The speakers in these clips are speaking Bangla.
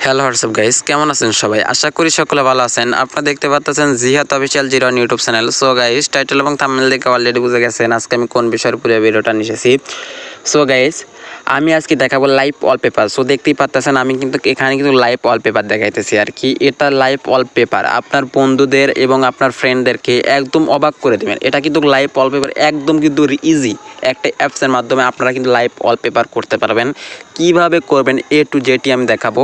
হ্যালো হোয়াটসঅ্যাপ গাইস, কেমন আছেন সবাই? আশা করি সকলে ভালো আছেন। আপনারা দেখতে পাচ্ছেন জিহাদ official 01 YouTube channel. So guys, title এবং থাম্বনেল দেখে অলরেডি বুঝে গেছেন আজকে আমি কোন বিষয়ের পুরো ভিডিওটা নিয়ে এসেছি। সো গাইস, আমি আজকে দেখাবো লাইভ ওয়ালপেপার। সো দেখতেই পাচ্ছেন আমি কিন্তু এখানে কিন্তু লাইভ ওয়ালপেপার দেখাইতেছি আর কি। এটা লাইভ ওয়ালপেপার আপনার বন্ধুদের এবং আপনার ফ্রেন্ডদেরকে একদম অবাক করে দেবেন। এটা কিন্তু লাইভ ওয়ালপেপার একদম কিন্তু ইজি একটা অ্যাপসের মাধ্যমে আপনারা কিন্তু লাইভ ওয়ালপেপার করতে পারবেন। কিভাবে করবেন A to Z আমি দেখাবো।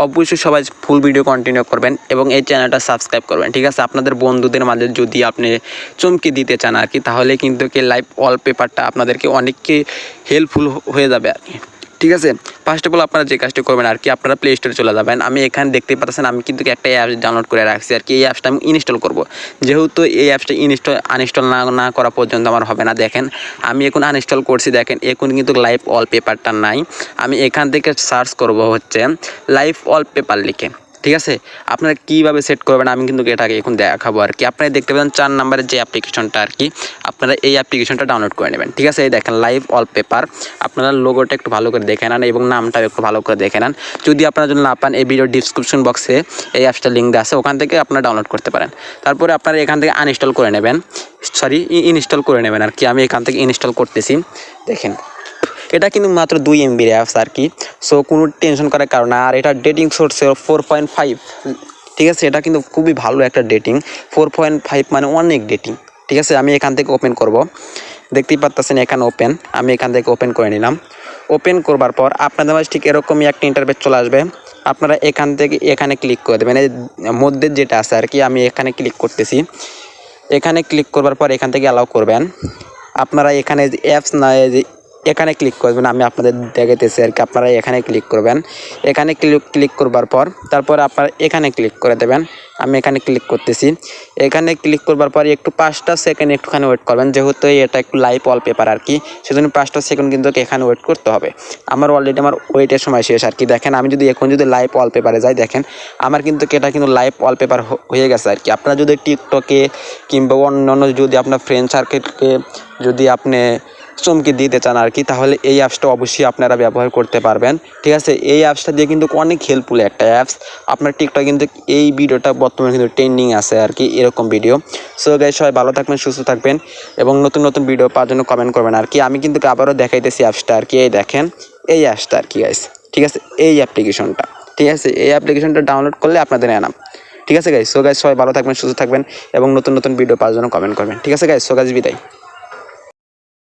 অবশ্যই সবাই ফুল ভিডিও কন্টিনিউ করবেন এবং এই চ্যানেলটা সাবস্ক্রাইব করবেন, ঠিক আছে? আপনাদের বন্ধুদের মাঝে যদি আপনি চমকে দিতে চান আর কি, তাহলে কিন্তু লাইভ ওয়ালপেপারটা আপনাদেরকে অনেককে হেল্পফুল হয়ে যাবে আর কি, ঠিক আছে? ফার্স্ট অফ অল আপনারা যে কাজটি করবেন আর কি, আপনারা প্লে স্টোরে চলে যাবেন। আমি এখানে দেখতে পাচ্ছেন আমি কিন্তু একটা অ্যাপস ডাউনলোড করে রাখছি আর কি। এই অ্যাপসটা আমি ইনস্টল করব, যেহেতু এই অ্যাপসটা আনইনস্টল না করা পর্যন্ত আমার হবে না। দেখেন আমি এখন আনইনস্টল করছি, দেখেন এখন কিন্তু লাইভ ওয়ালপেপারটা নাই। আমি এখান থেকে সার্চ করব হচ্ছে লাইভ ওয়ালপেপার লিখে, ঠিক আছে? আপনারা কীভাবে সেট করবেন আমি কিন্তু এটাকে এখন দেখাবো আর কি। আপনারা দেখতে পাবেন 4 নম্বরের যে অ্যাপ্লিকেশনটা আর কি, আপনারা এই অ্যাপ্লিকেশনটা ডাউনলোড করে নেবেন, ঠিক আছে? এই দেখেন লাইভ ওয়ালপেপার। আপনারা লোগোটা একটু ভালো করে দেখে নেন এবং নামটাও একটু ভালো করে দেখে নেন। যদি আপনারা যদি না পান, এই ভিডিও ডিসক্রিপশন বক্সে এই অ্যাপসটা লিঙ্ক দেওয়া আছে, ওখান থেকে আপনারা ডাউনলোড করতে পারেন। তারপরে আপনারা এখান থেকে ইনস্টল করে নেবেন আর কি। আমি এখান থেকে ইনস্টল করতেছি। দেখেন এটা কিন্তু মাত্র 2 MB অ্যাপস আর কি। সো কোনো টেনশন করার কারণ না। আর এটা ডেটিং সোর্স 4.5, ঠিক আছে? এটা কিন্তু খুবই ভালো একটা ডেটিং। 4.5 মানে অনেক ডেটিং, ঠিক আছে? আমি এখান থেকে ওপেন করব। দেখতেই পাচ্ছেন এখানে ওপেন, আমি এখান থেকে ওপেন করে নিলাম। ওপেন করবার পর আপনাদের মাঝে ঠিক এরকমই একটা ইন্টারফেস চলে আসবে। আপনারা এখান থেকে এখানে ক্লিক করে দেবেন, এই মধ্যে যেটা আছে আর কি। আমি এখানে ক্লিক করতেছি। এখানে ক্লিক করবার পর এখান থেকে অ্যালাউ করবেন। আপনারা এখানে অ্যাপস না এখানে ক্লিক করবেন, আমি আপনাদের দেখাইতেছি আর কি। আপনারা এখানে ক্লিক করবেন। এখানে ক্লিক করবার পর তারপর আপনারা এখানে ক্লিক করে দেবেন। আমি এখানে ক্লিক করতেছি। এখানে ক্লিক করবার পর একটু 5টা সেকেন্ড একটুখানি ওয়েট করবেন, যেহেতু এটা একটু লাইভ ওয়ালপেপার আর কি, সেজন্য 5টা সেকেন্ড কিন্তু এখানে ওয়েট করতে হবে। আমার অলরেডি আমার ওয়েটের সময় শেষ আর কি। দেখেন আমি যদি এখন যদি লাইভ ওয়ালপেপারে যাই, দেখেন আমার কিন্তু এটা কিন্তু লাইভ ওয়ালপেপার হয়ে গেছে আর কি। আপনারা যদি টিকটকে কিংবা অন্যান্য যদি আপনার ফ্রেন্ড সার্কেলকে যদি আপনি চমকে দিতে চান আর কি, তাহলে এই অ্যাপসটা অবশ্যই আপনারা ব্যবহার করতে পারবেন, ঠিক আছে? এই অ্যাপসটা দিয়ে কিন্তু অনেক হেল্পফুল একটা অ্যাপস। আপনার টিকটক কিন্তু এই ভিডিওটা বর্তমানে কিন্তু ট্রেন্ডিং আছে আর কি, এরকম ভিডিও। সো গাইস, সবাই ভালো থাকবেন, সুস্থ থাকবেন এবং নতুন নতুন ভিডিও পাওয়ার জন্য কমেন্ট করবেন আর কি। আমি কিন্তু আবারও দেখাইতেছি অ্যাপসটা আর কি। এই দেখেন এই অ্যাপসটা আর কি গাইস, ঠিক আছে? এই অ্যাপ্লিকেশনটা, ঠিক আছে? এই অ্যাপ্লিকেশনটা ডাউনলোড করলে আপনাদের এনাম, ঠিক আছে গাইস? সো গাইস, সবাই ভালো থাকবেন, সুস্থ থাকবেন এবং নতুন নতুন ভিডিও পাওয়ার জন্য কমেন্ট করবেন, ঠিক আছে গাইস? সো গাইস, বিদায়।